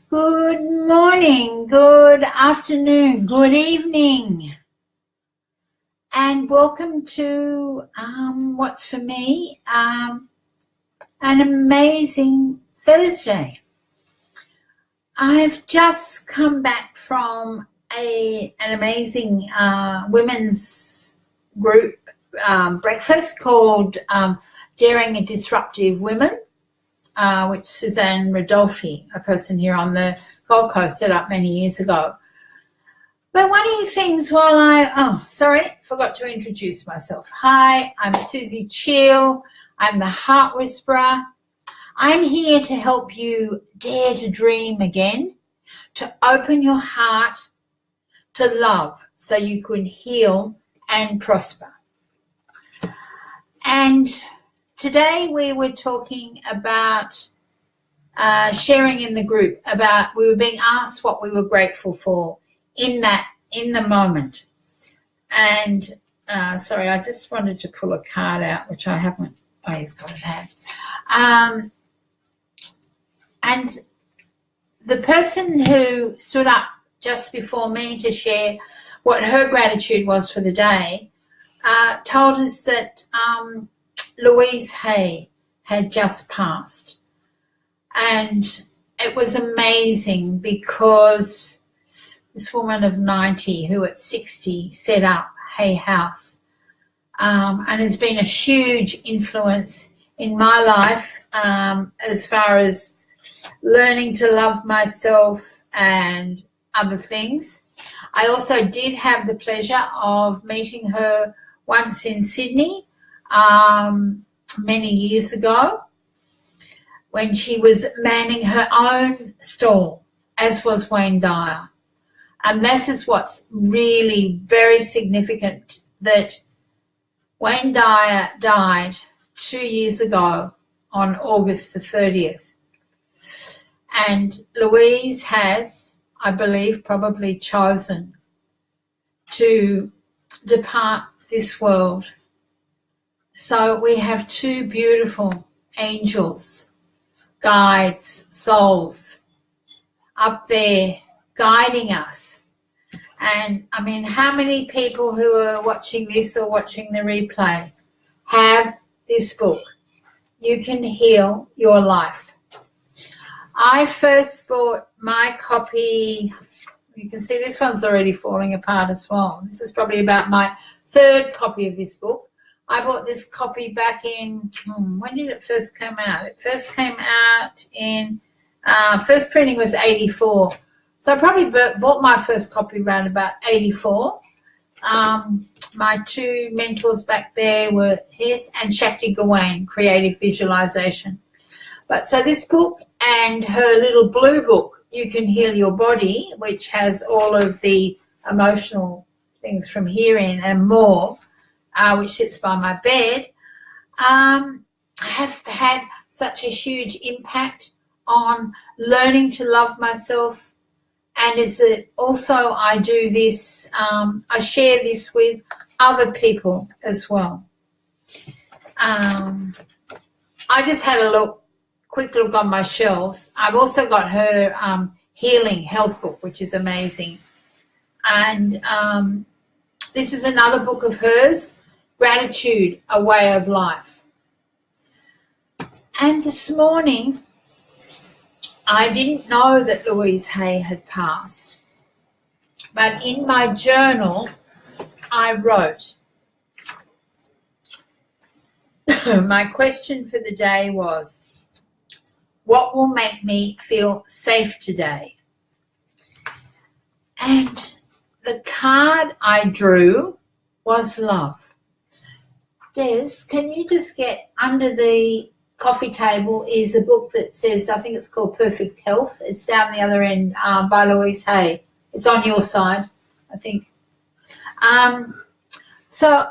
Good morning, good afternoon, good evening, and welcome to what's for me an amazing Thursday. I've just come back from an amazing women's group breakfast called Daring and Disruptive Women, which Suzanne Rodolphi, a person here on the Gold Coast, set up many years ago. But one of the things forgot to introduce myself. Hi, I'm Suzie Cheel. I'm the Heart Whisperer. I'm here to help you dare to dream again, to open your heart to love so you can heal and prosper. And today we were talking about sharing in the group about we were being asked what we were grateful for in the moment. And I just wanted to pull a card out, which I haven't always got it out. And the person who stood up just before me to share what her gratitude was for the day told us that Louise had just passed, and it was amazing because this woman of 90 who at 60 set up Hay House and has been a huge influence in my life as far as learning to love myself and other things. I also did have the pleasure of meeting her once in Sydney many years ago when she was manning her own stall, as was Wayne Dyer. And this is what's really very significant, that Wayne Dyer died 2 years ago on August the 30th. And Louise has, I believe, probably chosen to depart this world. So we have two beautiful angels, guides, souls up there guiding us. And I mean, how many people who are watching this or watching the replay have this book, You Can Heal Your Life? I first bought my copy. You can see this one's already falling apart as well. This is probably about my third copy of this book. I bought this copy back in, when did it first come out? It first came out in, first printing was 84. So I probably bought my first copy around about 84. My two mentors back there were his and Shakti Gawain, Creative Visualization. But so this book and her little blue book, You Can Heal Your Body, which has all of the emotional things from here in and more, which sits by my bed, have had such a huge impact on learning to love myself. And is it also I do this, I share this with other people as well. I just had a quick look on my shelves. I've also got her healing health book, which is amazing. And this is another book of hers, Gratitude, A Way of Life. And this morning, I didn't know that Louise Hay had passed, but in my journal, I wrote, my question for the day was, what will make me feel safe today? And the card I drew was love. Des, can you just get under the coffee table is a book that says, I think it's called Perfect Health. It's down the other end by Louise Hay. It's on your side, I think. So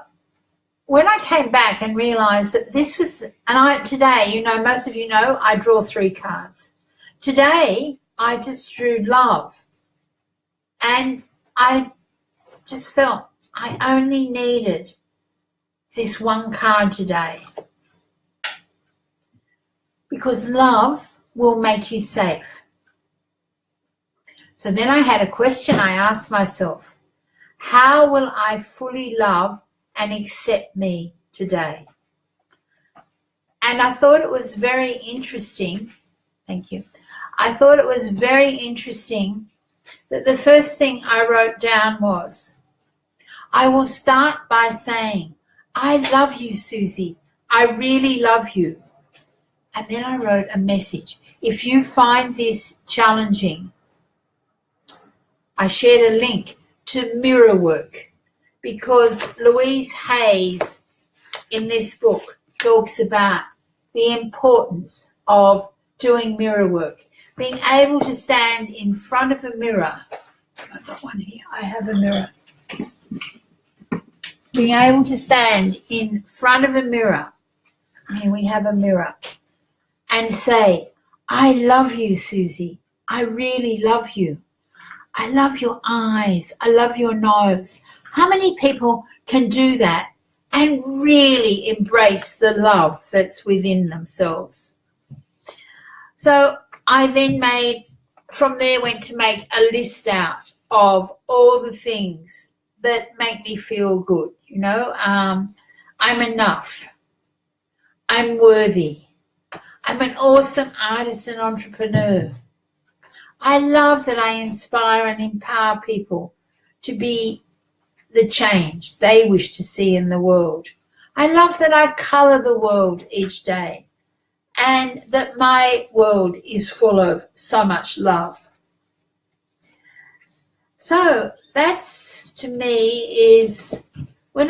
when I came back and realised that this was, today, most of you know, I draw 3 cards. Today, I just drew love. And I just felt I only needed this one card today. Because love will make you safe. So then I had a question I asked myself. How will I fully love and accept me today? And I thought it was very interesting. Thank you. I thought it was very interesting that the first thing I wrote down was, I will start by saying, I love you, Suzie. I really love you. And then I wrote a message. If you find this challenging, I shared a link to mirror work, because Louise Hay in this book talks about the importance of doing mirror work, being able to stand in front of a mirror. I've got one here. I have a mirror. Being able to stand in front of a mirror. Here we have a mirror. And say, I love you, Suzie. I really love you. I love your eyes. I love your nose. How many people can do that and really embrace the love that's within themselves? So I then went to make a list out of all the things that make me feel good. You know, I'm enough. I'm worthy. I'm an awesome artist and entrepreneur. I love that I inspire and empower people to be the change they wish to see in the world. I love that I colour the world each day and that my world is full of so much love. So that's, to me, is when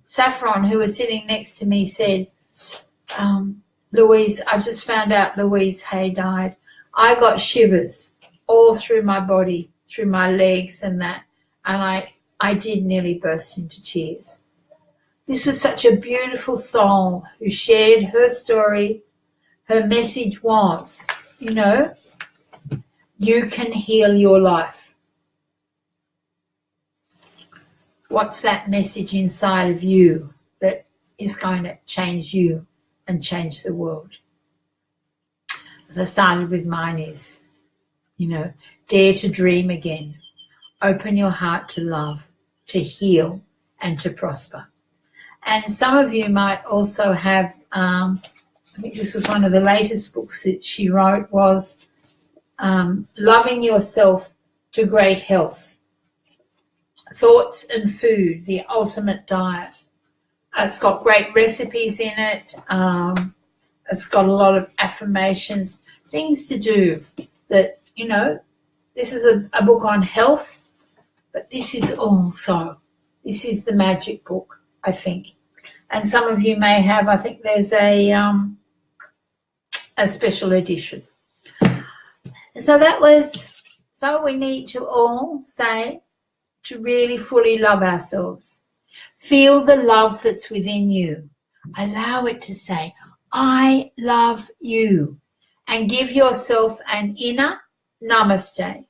Saffron, who was sitting next to me, said, Louise, I've just found out Louise Hay died. I got shivers all through my body, through my legs and that, and I did nearly burst into tears. This was such a beautiful soul who shared her story. Her message was, you know, you can heal your life. What's that message inside of you that is going to change you and change the world? As I started with mine is, you know, dare to dream again. Open your heart to love, to heal, and to prosper. And some of you might also have, I think this was one of the latest books that she wrote, was Loving Yourself to Great Health. Thoughts and Food, the Ultimate Diet. It's got great recipes in it. It's got a lot of affirmations, things to do that, you know, this is a book on health, but this is the magic book, I think. And some of you may have, I think there's a special edition. So we need to all say, to really fully love ourselves. Feel the love that's within you. Allow it to say, I love you. And give yourself an inner namaste.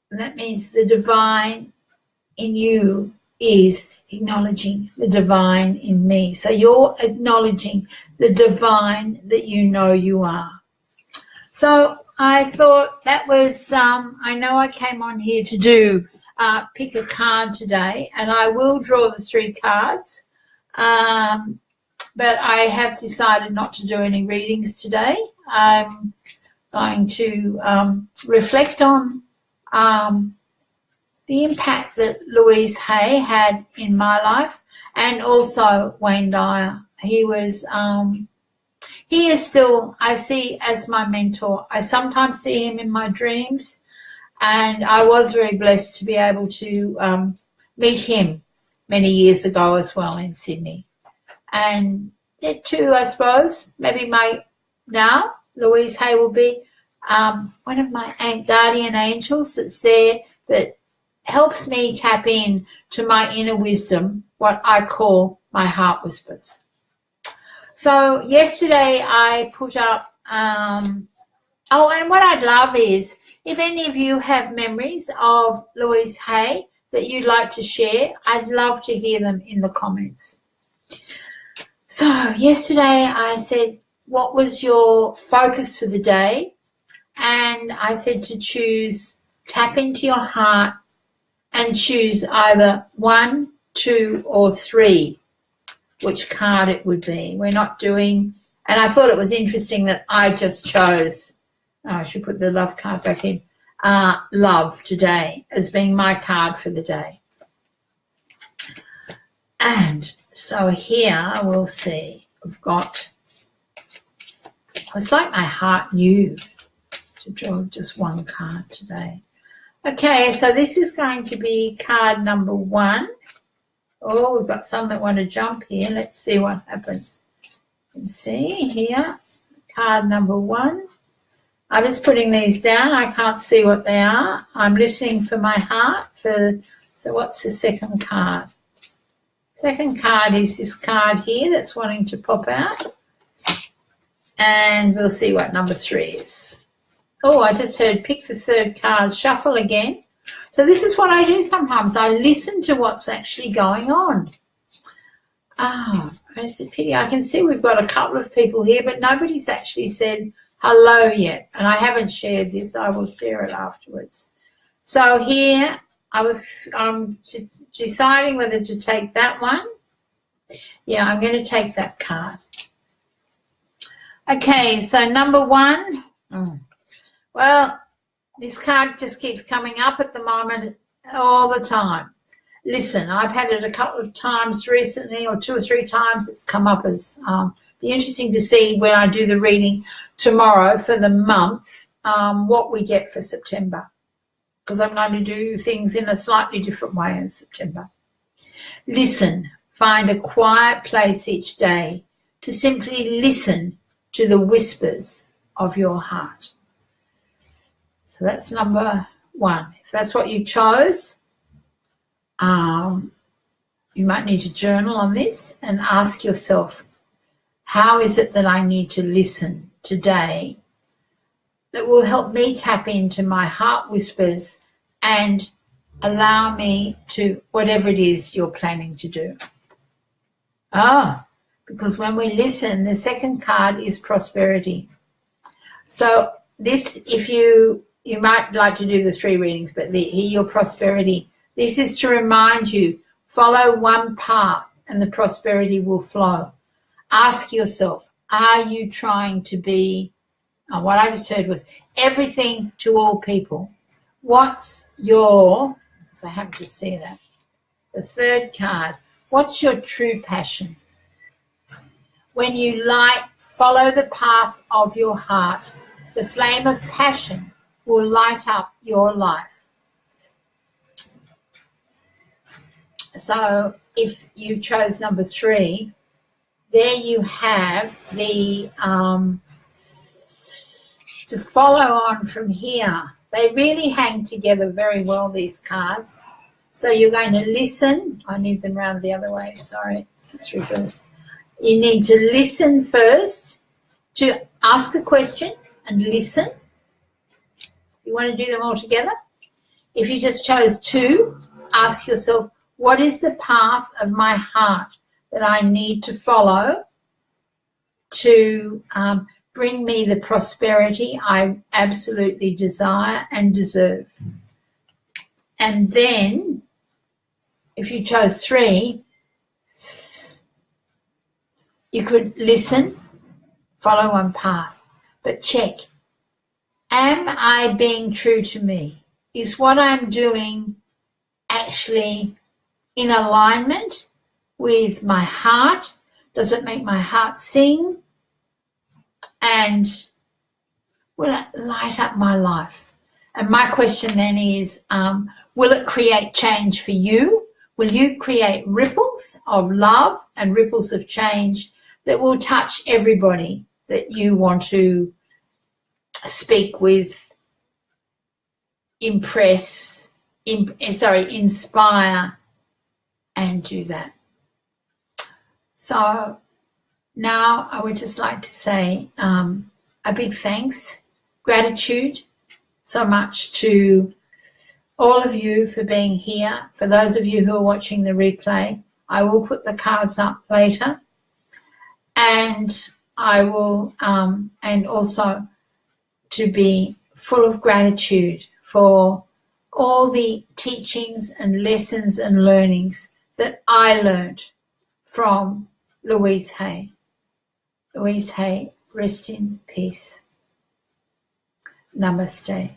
And that means the divine in you is acknowledging the divine in me. So you're acknowledging the divine that you know you are. So I thought that was, I know I came on here to do pick a card today, and I will draw the 3 cards, but I have decided not to do any readings today. I'm going to reflect on the impact that Louise Hay had in my life, and also Wayne Dyer. He is still, I see as my mentor. I sometimes see him in my dreams, and I was very blessed to be able to meet him many years ago as well in Sydney. And there too, I suppose, maybe now Louise Hay will be one of my guardian angels that's there, that helps me tap in to my inner wisdom, what I call my heart whispers. So yesterday I put up, and what I'd love is If any of you have memories of Louise Hay that you'd like to share, I'd love to hear them in the comments. So yesterday I said, what was your focus for the day? And I said to choose, tap into your heart and choose either 1, 2 or 3, which card it would be. We're not doing, and I thought it was interesting that I just chose, I should put the love card back in, love today as being my card for the day. And so here we'll see, we've got, it's like my heart knew to draw just one card today. Okay, so this is going to be card number 1. Oh, we've got some that want to jump here. Let's see what happens. You can see here, card number 1. I'm just putting these down. I can't see what they are. I'm listening for my heart. So what's the second card? Second card is this card here that's wanting to pop out. And we'll see what number 3 is. Oh, I just heard pick the third card, shuffle again. So this is what I do sometimes. I listen to what's actually going on. It's a pity. I can see we've got a couple of people here, but nobody's actually said hello yet. And I haven't shared this. I will share it afterwards. So here I was deciding whether to take that one. Yeah, I'm going to take that card. Okay, so number 1. Well, this card just keeps coming up at the moment all the time. Listen, I've had it a couple of times recently, or 2 or 3 times it's come up as, be interesting to see when I do the reading tomorrow for the month, what we get for September. Because I'm going to do things in a slightly different way in September. Listen, find a quiet place each day to simply listen to the whispers of your heart. So that's number 1. If that's what you chose, you might need to journal on this and ask yourself, how is it that I need to listen today that will help me tap into my heart whispers and allow me to whatever it is you're planning to do. Because when we listen, the second card is prosperity. So this, if you might like to do the 3 readings, but here your prosperity. This is to remind you, follow one path and the prosperity will flow. Ask yourself, are you trying to be, what I just heard was everything to all people. What's your, because I happen to see that, the third card, what's your true passion? When you follow the path of your heart, the flame of passion will light up your life. So if you chose number 3, there you have the, to follow on from here. They really hang together very well, these cards. So you're going to listen. I need them round the other way, sorry. Let's reverse. You need to listen first, to ask a question and listen. You want to do them all together? If you just chose 2, ask yourself, what is the path of my heart that I need to follow to bring me the prosperity I absolutely desire and deserve? And then, if you chose 3, you could listen, follow one path, but check. Am I being true to me? Is what I'm doing actually in alignment with my heart? Does it make my heart sing? And will it light up my life? And my question then is, will it create change for you? Will you create ripples of love and ripples of change that will touch everybody that you want to speak with, inspire, and do that? So now I would just like to say a big thanks, gratitude. so much to all of you for being here. For those of you who are watching the replay, I will put the cards up later, and I will, and also to be full of gratitude for all the teachings and lessons and learnings that I learned from Louise Hay. Louise Hay, rest in peace. Namaste.